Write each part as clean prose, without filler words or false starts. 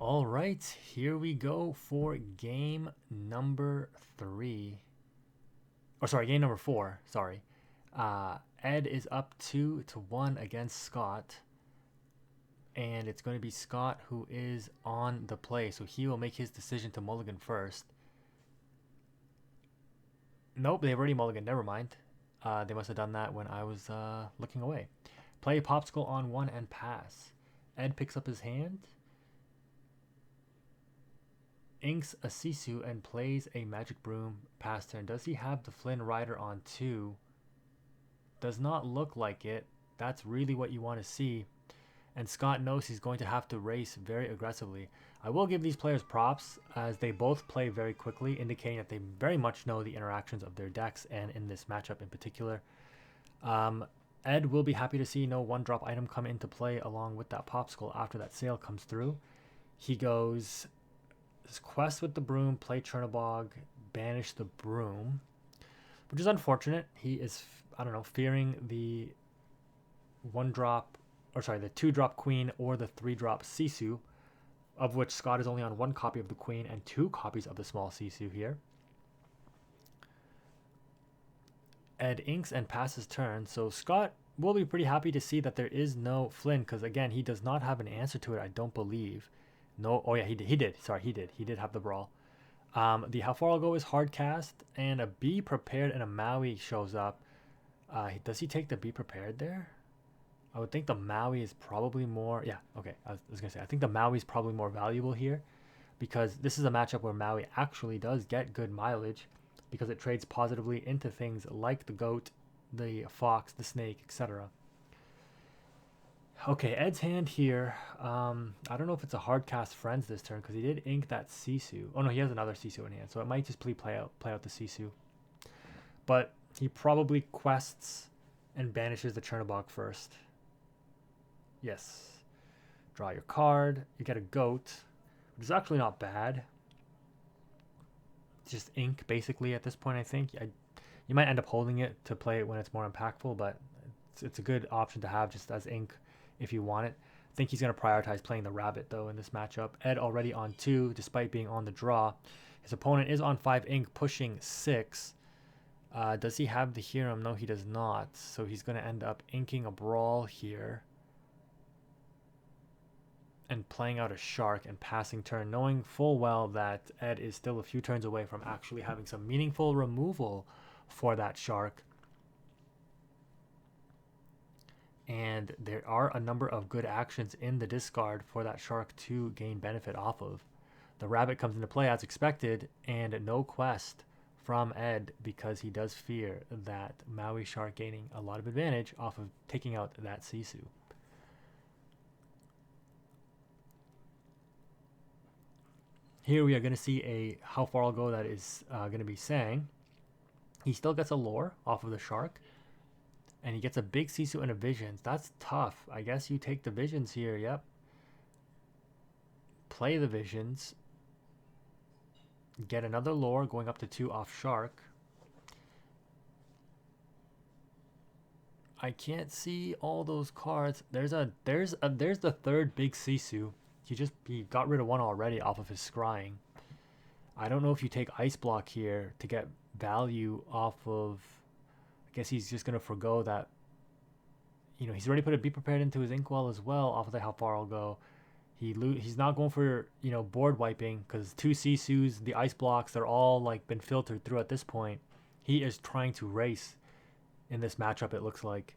All right, here we go for game number 3. Or sorry, game number 4. Sorry. Ed is up 2-1 against Scott. And it's going to be Scott who is on the play. So he will make his decision to mulligan first. Nope, they've already mulliganed. Never mind. They must have done that when I was looking away. Play popsicle on 1 and pass. Ed picks up his hand, inks a Sisu, and plays a magic broom pass turn. Does he have the Flynn Rider on 2? Does not look like it. That's really what you want to see. And Scott knows he's going to have to race very aggressively. I will give these players props as they both play very quickly, indicating that they very much know the interactions of their decks and in this matchup in particular. Ed will be happy to see no 1-drop item come into play along with that popsicle after that sale comes through. He goes quest with the broom, play Chernobog, banish the broom, which is unfortunate. He is, I don't know, fearing the 1-drop, or sorry, the 2-drop queen or the 3-drop Sisu, of which Scott is only on 1 copy of the queen and 2 copies of the small Sisu here. Ed inks and passes turn, so Scott will be pretty happy to see that there is no Flynn, because again, he does not have an answer to it, I don't believe. No, oh yeah, he did. Sorry, he did have the brawl. The how far I'll go is hard cast, and a Be Prepared and a Maui shows up. Does he take the Be Prepared there? I would think the Maui is probably more, yeah, okay, I was gonna say, I think the Maui is probably more valuable here, because this is a matchup where Maui actually does get good mileage, because it trades positively into things like the goat, the fox, the snake, etc. Okay, Ed's hand here. I don't know if it's a hard cast friends this turn, because he did ink that Sisu. Oh no, he has another Sisu in hand, so it might just play out the Sisu. But he probably quests and banishes the Chernobog first. Yes. Draw your card. You get a goat, which is actually not bad. It's just ink, basically, at this point, I think. You might end up holding it to play it when it's more impactful, but it's a good option to have just as ink if you want it. I think he's going to prioritize playing the rabbit, though, in this matchup. Ed already on 2, despite being on the draw. His opponent is on 5 ink, pushing 6. Does he have the Hiram? No, he does not. So he's going to end up inking a brawl here and playing out a shark and passing turn, knowing full well that Ed is still a few turns away from actually having some meaningful removal for that shark. And there are a number of good actions in the discard for that shark to gain benefit off of. The rabbit comes into play as expected, and no quest from Ed because he does fear that Maui shark gaining a lot of advantage off of taking out that Sisu. Here we are going to see a how far I'll go that is going to be saying he still gets a lore off of the shark, and he gets a big Sisu and a visions. That's tough. I guess you take the visions here. Yep. Play the visions. Get another lore going up to 2 off shark. I can't see all those cards. There's the 3rd big Sisu. He got rid of 1 already off of his scrying. I don't know if you take ice block here to get value off of. I guess he's just gonna forgo that. He's already put a Be Prepared into his inkwell as well off of the how far I'll go. He's not going for board wiping because 2 Sisus, the ice blocks, they're all like been filtered through at this point. He is trying to race in this matchup. It looks like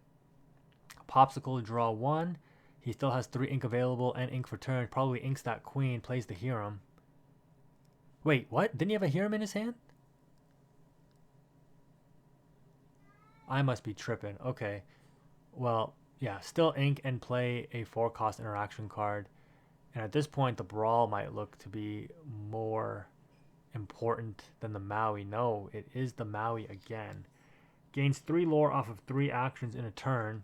popsicle, draw 1. He still has 3 ink available and ink for turn. Probably inks that queen, plays the Hiram. Wait, what? Didn't he have a Hiram in his hand? I must be tripping. Okay. Well, yeah, still ink and play a 4-cost interaction card. And at this point, the brawl might look to be more important than the Maui. No, it is the Maui again. Gains 3 lore off of 3 actions in a turn.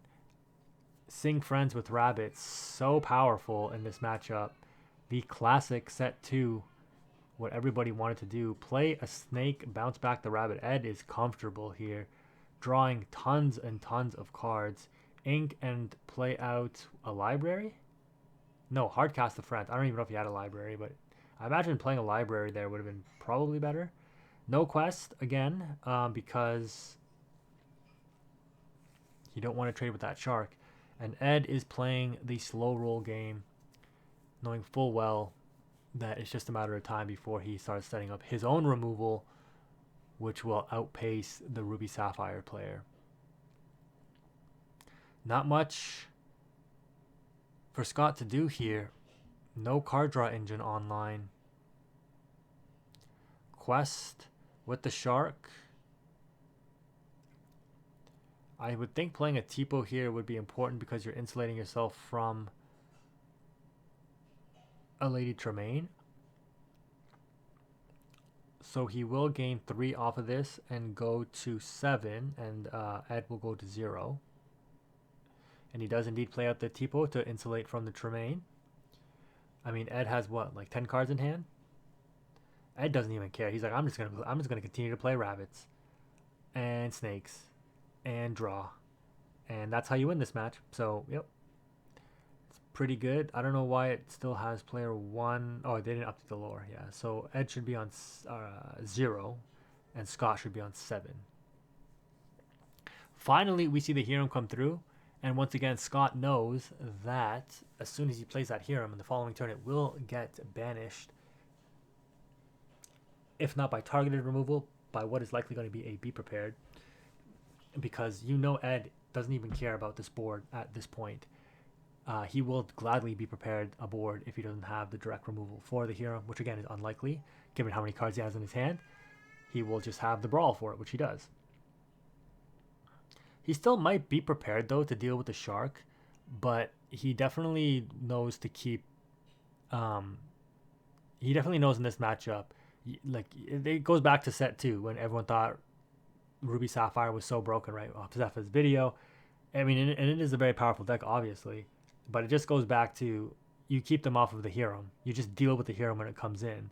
Sing Friends with Rabbits, so powerful in this matchup. The classic set 2, what everybody wanted to do. Play a snake, bounce back the rabbit. Ed is comfortable here, drawing tons and tons of cards. Ink and play out a library? No, hard cast the friends. I don't even know if he had a library, but I imagine playing a library there would have been probably better. No quest again, because you don't want to trade with that shark. And Ed is playing the slow roll game, knowing full well that it's just a matter of time before he starts setting up his own removal, which will outpace the Ruby Sapphire player. Not much for Scott to do here. No card draw engine online. Quest with the shark. I would think playing a Tipo here would be important because you're insulating yourself from a Lady Tremaine. So he will gain 3 off of this and go to 7, and Ed will go to 0. And he does indeed play out the Tipo to insulate from the Tremaine. I mean, Ed has what, like 10 cards in hand? Ed doesn't even care. He's like, I'm just gonna continue to play rabbits and snakes and draw, and that's how you win this match. So yep, it's pretty good. I don't know why it still has player 1. Oh, they didn't update the lore. Yeah, so Ed should be on 0 and Scott should be on 7. Finally, we see the Hiram come through, and once again Scott knows that as soon as he plays that Hiram in the following turn, it will get banished, if not by targeted removal, by what is likely going to be a Be Prepared, because you know Ed doesn't even care about this board at this point. He will gladly be prepared a board if he doesn't have the direct removal for the hero, which again is unlikely given how many cards he has in his hand. He will just have the brawl for it, which he does. He still might be prepared though to deal with the shark, but he definitely knows to keep. He definitely knows in this matchup, like it goes back to set 2 when everyone thought Ruby Sapphire was so broken, right? Off Zeph's video. I mean, and it is a very powerful deck, obviously, but it just goes back to you keep them off of the hero. You just deal with the hero when it comes in,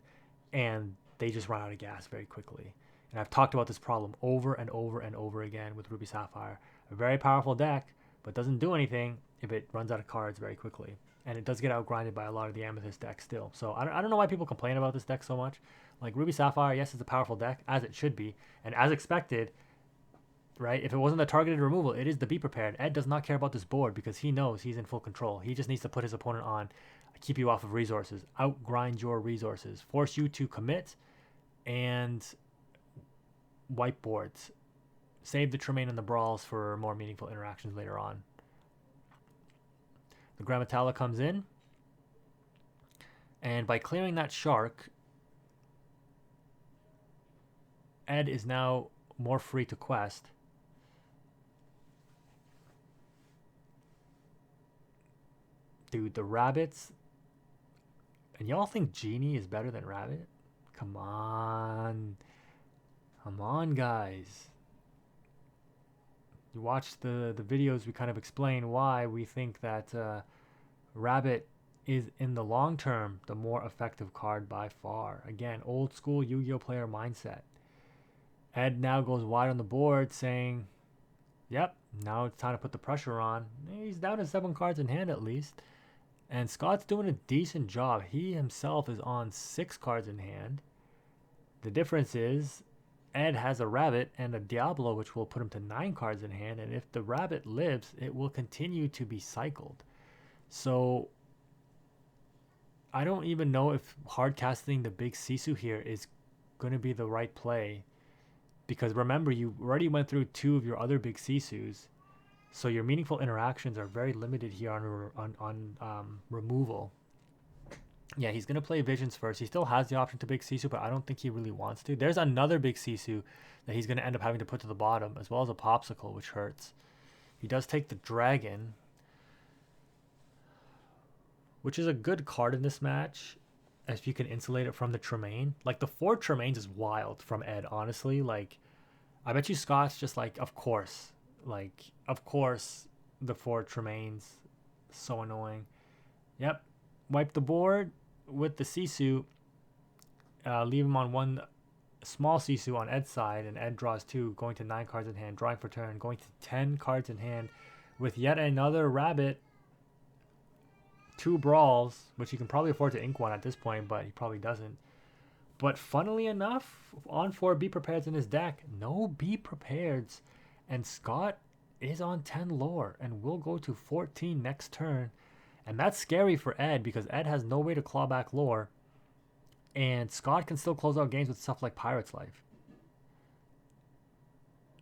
and they just run out of gas very quickly. And I've talked about this problem over and over and over again with Ruby Sapphire. A very powerful deck, but doesn't do anything if it runs out of cards very quickly. And it does get outgrinded by a lot of the Amethyst decks still. So I don't know why people complain about this deck so much. Like Ruby Sapphire, yes, it's a powerful deck, as it should be. And as expected, right, if it wasn't the targeted removal, it is the Be Prepared. Ed does not care about this board because he knows he's in full control. He just needs to put his opponent on, keep you off of resources, outgrind your resources, force you to commit, and wipe boards. Save the Tremaine and the Brawls for more meaningful interactions later on. The Grammatella comes in, and by clearing that shark, Ed is now more free to quest. Dude, the rabbits. And y'all think Genie is better than Rabbit? Come on. Come on, guys. You watch the videos, we kind of explain why we think that Rabbit is, in the long term, the more effective card by far. Again, old school Yu-Gi-Oh player mindset. Ed now goes wide on the board saying, yep, now it's time to put the pressure on. He's down to 7 cards in hand at least. And Scott's doing a decent job. He himself is on 6 cards in hand. The difference is Ed has a rabbit and a Diablo, which will put him to 9 cards in hand. And if the rabbit lives, it will continue to be cycled. So I don't even know if hard casting the big Sisu here is going to be the right play. Because remember, you already went through 2 of your other big Sisus. So your meaningful interactions are very limited here on removal. Yeah, he's going to play Visions first. He still has the option to big Sisu, but I don't think he really wants to. There's another big Sisu that he's going to end up having to put to the bottom, as well as a Popsicle, which hurts. He does take the Dragon, which is a good card in this match, if you can insulate it from the Tremaine. Like, the 4 Tremaines is wild from Ed, honestly. Like, I bet you Scott's just like, of course. Like, of course, the 4 Tremaines. So annoying. Yep. Wipe the board with the Sisu. Leave him on 1 small Sisu on Ed's side, and Ed draws 2, going to 9 cards in hand, drawing for turn, going to 10 cards in hand with yet another rabbit 2 brawls, which he can probably afford to ink one at this point, but he probably doesn't. But funnily enough, on 4 Be Prepareds in his deck, no Be Prepareds, and Scott is on 10 lore and will go to 14 next turn. And that's scary for Ed because Ed has no way to claw back lore, and Scott can still close out games with stuff like Pirate's Life.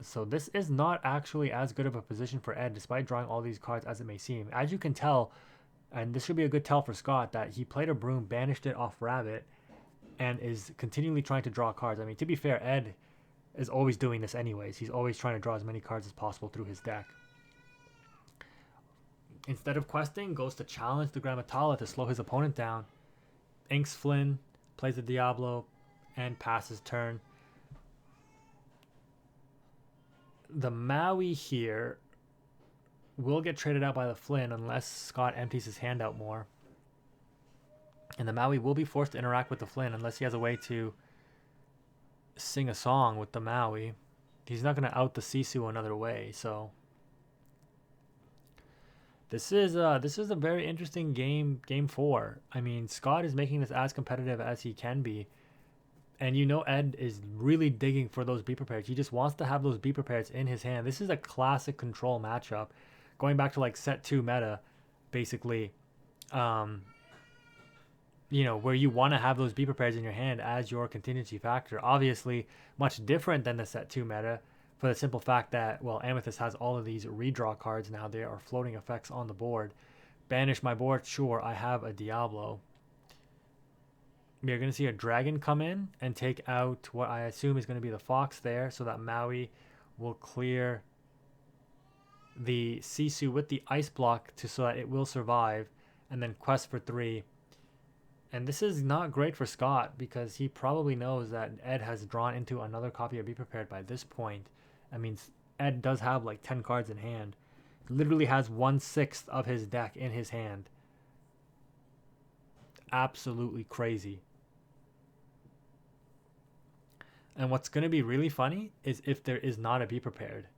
So this is not actually as good of a position for Ed, despite drawing all these cards as it may seem. As you can tell, and this should be a good tell for Scott, that he played a Broom, banished it off Rabbit, and is continually trying to draw cards. I mean, to be fair, Ed is always doing this anyways. He's always trying to draw as many cards as possible through his deck. Instead of questing, goes to challenge the Grammatala to slow his opponent down. Inks Flynn, plays the Diablo, and passes turn. The Maui here will get traded out by the Flynn unless Scott empties his hand out more. And the Maui will be forced to interact with the Flynn unless he has a way to sing a song with the Maui. He's not going to out the Sisu another way, so this is a very interesting game 4. I mean, Scott is making this as competitive as he can be. And you know Ed is really digging for those Be Prepared. He just wants to have those Be Prepared in his hand. This is a classic control matchup. Going back to like set 2 meta, basically. You know, where you want to have those Be Prepared in your hand as your contingency factor. Obviously, much different than the set 2 meta, for the simple fact that, well, Amethyst has all of these redraw cards now. There are floating effects on the board. Banish my board, sure, I have a Diablo. We're going to see a Dragon come in and take out what I assume is going to be the Fox there, so that Maui will clear the Sisu with the Ice block so that it will survive, and then quest for 3. And this is not great for Scott because he probably knows that Ed has drawn into another copy of Be Prepared by this point. I mean, Ed does have like 10 cards in hand. He literally has 1/6 of his deck in his hand. Absolutely crazy. And what's going to be really funny is if there is not a Be Prepared.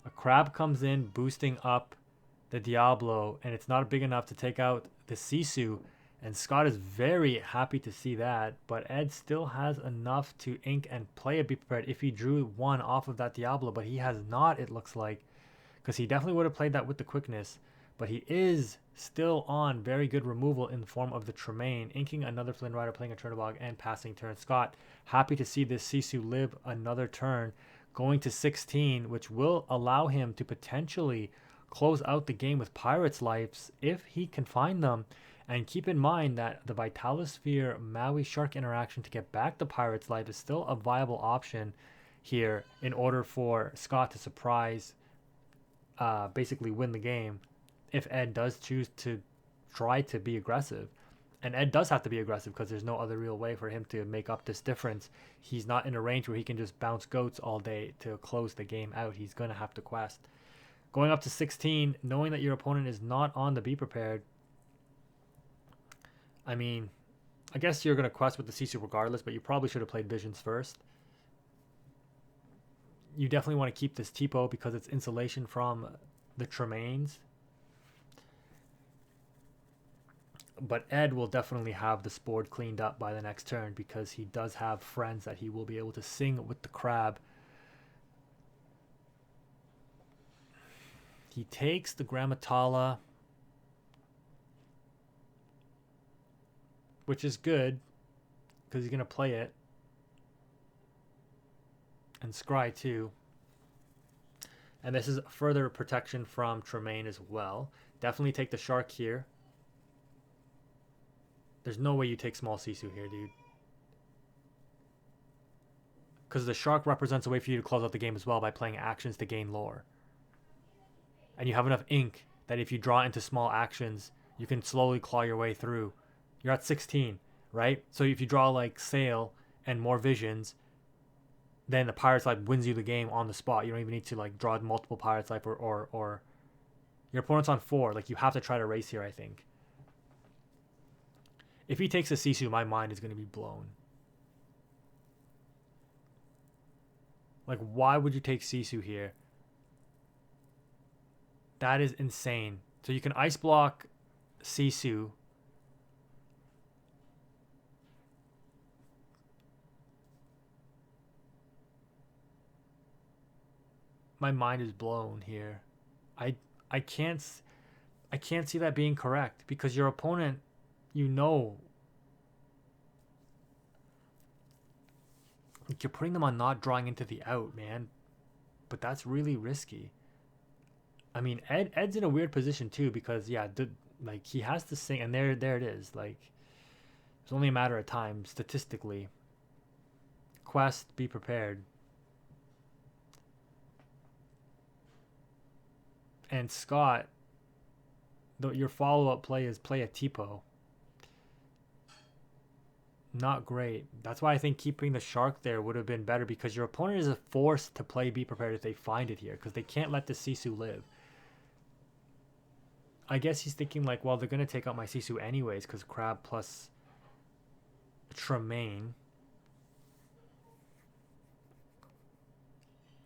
A Crab comes in boosting up the Diablo, and it's not big enough to take out the Sisu, and Scott is very happy to see that, but Ed still has enough to ink and play a Be Prepared if he drew one off of that Diablo, but he has not, it looks like, because he definitely would have played that with the quickness, but he is still on very good removal in the form of the Tremaine, inking another Flynn Rider, playing a Chernobog, and passing turn. Scott, happy to see this Sisu live another turn, going to 16, which will allow him to potentially close out the game with Pirate's Lives if he can find them. And keep in mind that the Vitalosphere Maui Shark interaction to get back the Pirate's Life is still a viable option here in order for Scott to surprise, basically win the game if Ed does choose to try to be aggressive. And Ed does have to be aggressive because there's no other real way for him to make up this difference. He's not in a range where he can just bounce goats all day to close the game out. He's going to have to quest. Going up to 16, knowing that your opponent is not on the Be Prepared. I mean, I guess you're going to quest with the Sisu regardless, but you probably should have played Visions first. You definitely want to keep this Tipo because it's insulation from the Tremaines. But Ed will definitely have this board cleaned up by the next turn because he does have friends that he will be able to sing with the Crab. He takes the Grammatala, which is good because he's going to play it. And Scry too. And this is further protection from Tremaine as well. Definitely take the Shark here. There's no way you take small Sisu here, dude. Because the Shark represents a way for you to close out the game as well by playing actions to gain lore. And you have enough ink that if you draw into small actions, you can slowly claw your way through. You're at 16, right? So if you draw like Sail and more Visions, then the Pirate's Life wins you the game on the spot. You don't even need to like draw multiple Pirate's Life or your opponent's on 4. Like you have to try to race here, I think. If he takes a Sisu, my mind is going to be blown. Like, why would you take Sisu here? That is insane So you can ice block Sisu. My mind is blown here. I I can't I can't see that being correct because your opponent, you know, like you're putting them on not drawing into the out, man. But that's really risky. I mean, Ed's in a weird position too because yeah, like he has to sing, and there it is. Like it's only a matter of time statistically. Quest, be prepared. And Scott, your follow up play is play a Tipo. Not great. That's why I think keeping the shark there would have been better because your opponent is forced to play be prepared if they find it here because they can't let the Sisu live. I guess he's thinking like, well, they're going to take out my Sisu anyways because crab plus Tremaine.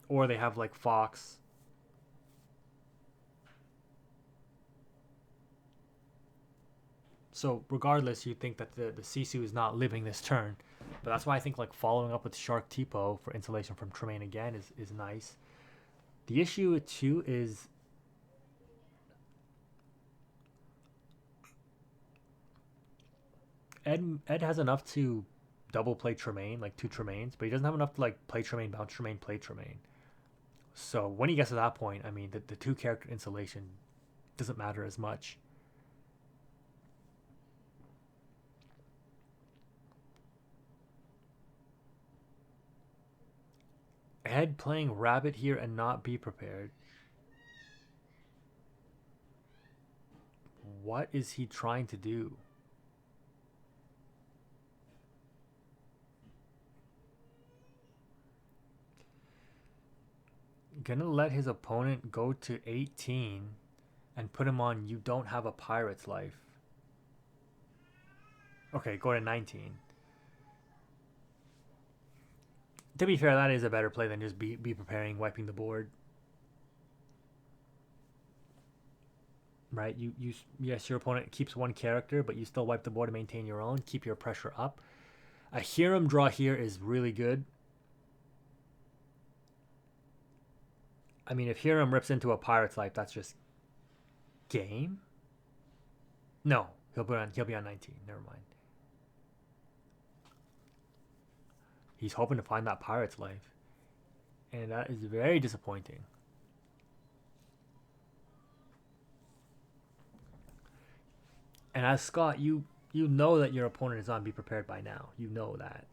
Or they have like Fox. So regardless, you think that the Sisu is not living this turn. But that's why I think like following up with Shark Tipo for insulation from Tremaine again is nice. The issue with Chiu is Ed has enough to double play Tremaine, like 2 Tremaines, but he doesn't have enough to like play Tremaine, bounce Tremaine, play Tremaine. So when he gets to that point, I mean, the 2 character insulation doesn't matter as much. Ed playing Rabbit here and not be prepared. What is he trying to do? Gonna let his opponent go to 18 and put him on you don't have a pirate's life. Okay, go to 19. To be fair, that is a better play than just be preparing, wiping the board. Right? You yes, your opponent keeps 1 character, but you still wipe the board to maintain your own, keep your pressure up. A Hiram draw here is really good. I mean, if Hiram rips into a pirate's life, that's just game. No, he'll be on 19. Never mind. He's hoping to find that pirate's life, and that is very disappointing. And as Scott, you know that your opponent is on be prepared by now. You know that.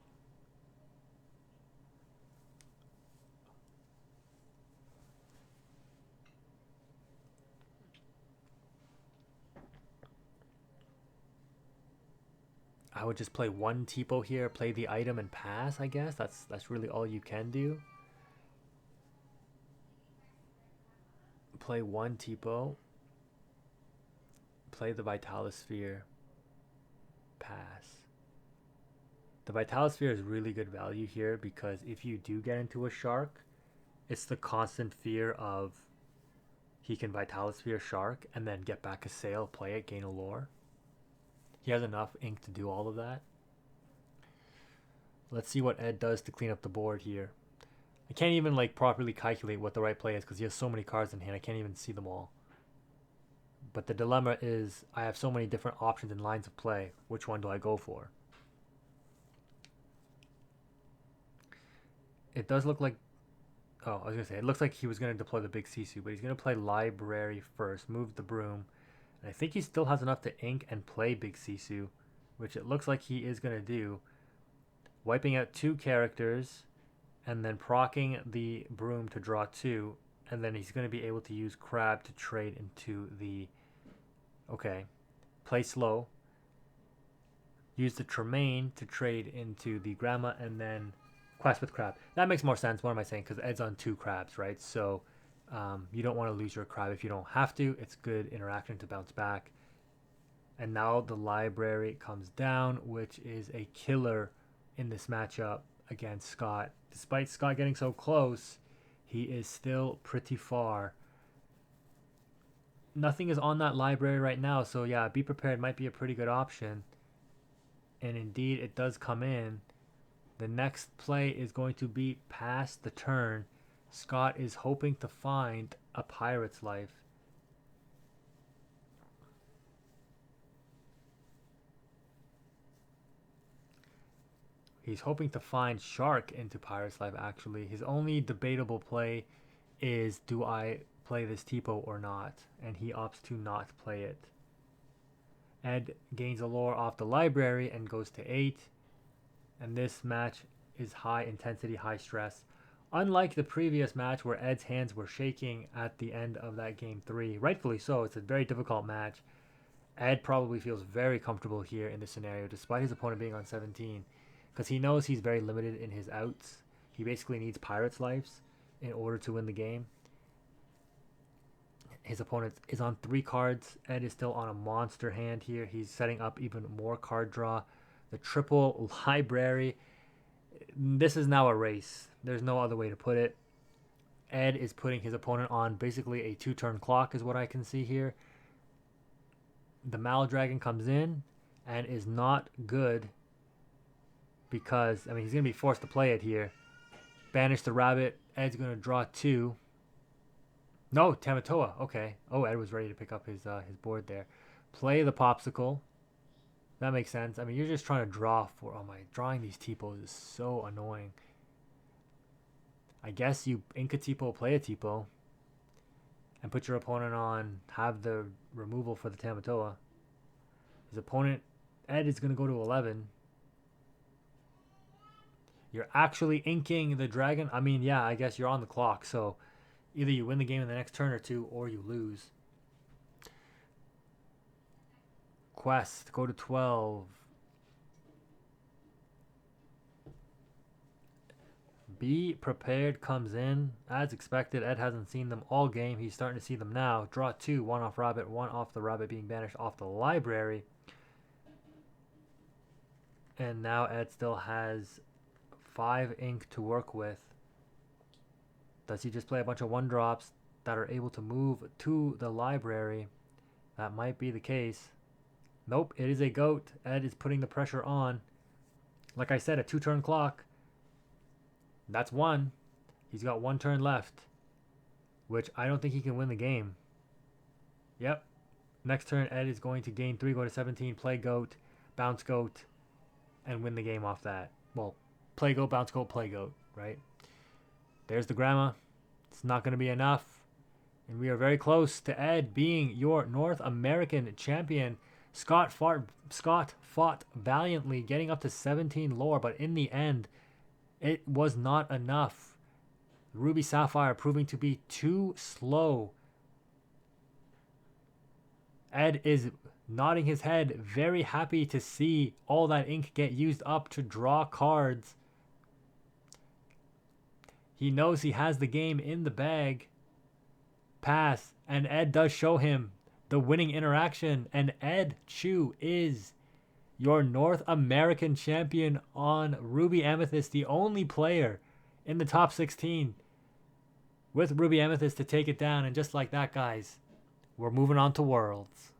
I would just play 1 Tipo here, play the item and pass, I guess. That's really all you can do. Play 1 Tipo. Play the Vitalosphere. Pass. The Vitalosphere is really good value here because if you do get into a shark, it's the constant fear of he can Vitalosphere shark and then get back a sail, play it, gain a lore. He has enough ink to do all of that. Let's see what Ed does to clean up the board here. I can't even like properly calculate what the right play is because he has so many cards in hand. I can't even see them all. But the dilemma is I have so many different options and lines of play. Which one do I go for? It does look like... Oh, I was going to say, it looks like he was going to deploy the big Sisu, but he's going to play Library first, move the Broom. And I think he still has enough to ink and play big Sisu, which it looks like he is going to do. Wiping out 2 characters, and then proccing the Broom to draw 2, and then he's going to be able to use Crab to trade into the... Okay. Play slow. Use the Tremaine to trade into the Grandma, and then Quest with Crab. That makes more sense. What am I saying? Because Ed's on 2 crabs, right? So you don't want to lose your crab if you don't have to. It's good interaction to bounce back. And now the Library comes down, which is a killer in this matchup against Scott. Despite Scott getting so close, he is still pretty far. nothing is on that library right now, so yeah, be prepared might be a pretty good option. And indeed, it does come in. The next play is going to be past the turn. Scott is hoping to find a Pirate's Life. He's hoping to find Shark into Pirate's Life, actually. His only debatable play is, do I play this Tipo or not? And he opts to not play it. Ed gains a lore off the library and goes to 8. And this match is high intensity, high stress. Unlike the previous match where Ed's hands were shaking at the end of that game 3, rightfully so, it's a very difficult match. Ed probably feels very comfortable here in this scenario, despite his opponent being on 17, because he knows he's very limited in his outs. He basically needs Pirate's Lives in order to win the game. His opponent is on 3 cards. Ed is still on a monster hand here. He's setting up even more card draw. The triple library. This is now a race. There's no other way to put it. Ed is putting his opponent on basically a 2-turn clock is what I can see here. The Maldragon comes in and is not good because, I mean, he's going to be forced to play it here. Banish the rabbit. Ed's going to draw 2. No, Tamatoa. Okay. Oh, Ed was ready to pick up his board there. Play the Popsicle. That makes sense. I mean, you're just trying to draw for... Oh my, drawing these Tipos is so annoying. I guess you ink a Tipo, play a Tipo, and put your opponent on, have the removal for the Tamatoa. His opponent, Ed, is going to go to 11. You're actually inking the dragon. I mean, yeah, I guess you're on the clock, so either you win the game in the next turn or 2, or you lose. Quest, go to 12. Be prepared comes in. As expected, Ed hasn't seen them all game. He's starting to see them now. Draw 2, 1 off rabbit, 1 off the rabbit being banished off the library. And now Ed still has 5 ink to work with. Does he just play a bunch of 1-drops that are able to move to the library? That might be the case. Nope, it is a goat. Ed is putting the pressure on. Like I said, a 2-turn clock. That's 1. He's got 1 turn left, which I don't think he can win the game. Yep. Next turn, Ed is going to gain 3, go to 17, play goat, bounce goat, and win the game off that. Well, play goat, bounce goat, play goat, right? There's the grandma. It's not going to be enough. And we are very close to Ed being your North American champion. Scott fought valiantly, getting up to 17 lore, but in the end, it was not enough. Ruby Sapphire proving to be too slow. Ed is nodding his head, very happy to see all that ink get used up to draw cards. He knows he has the game in the bag. Pass, and Ed does show him the winning interaction, and Ed Chiu is your North American champion on Ruby Amethyst, the only player in the top 16 with Ruby Amethyst to take it down. And just like that, guys, we're moving on to Worlds.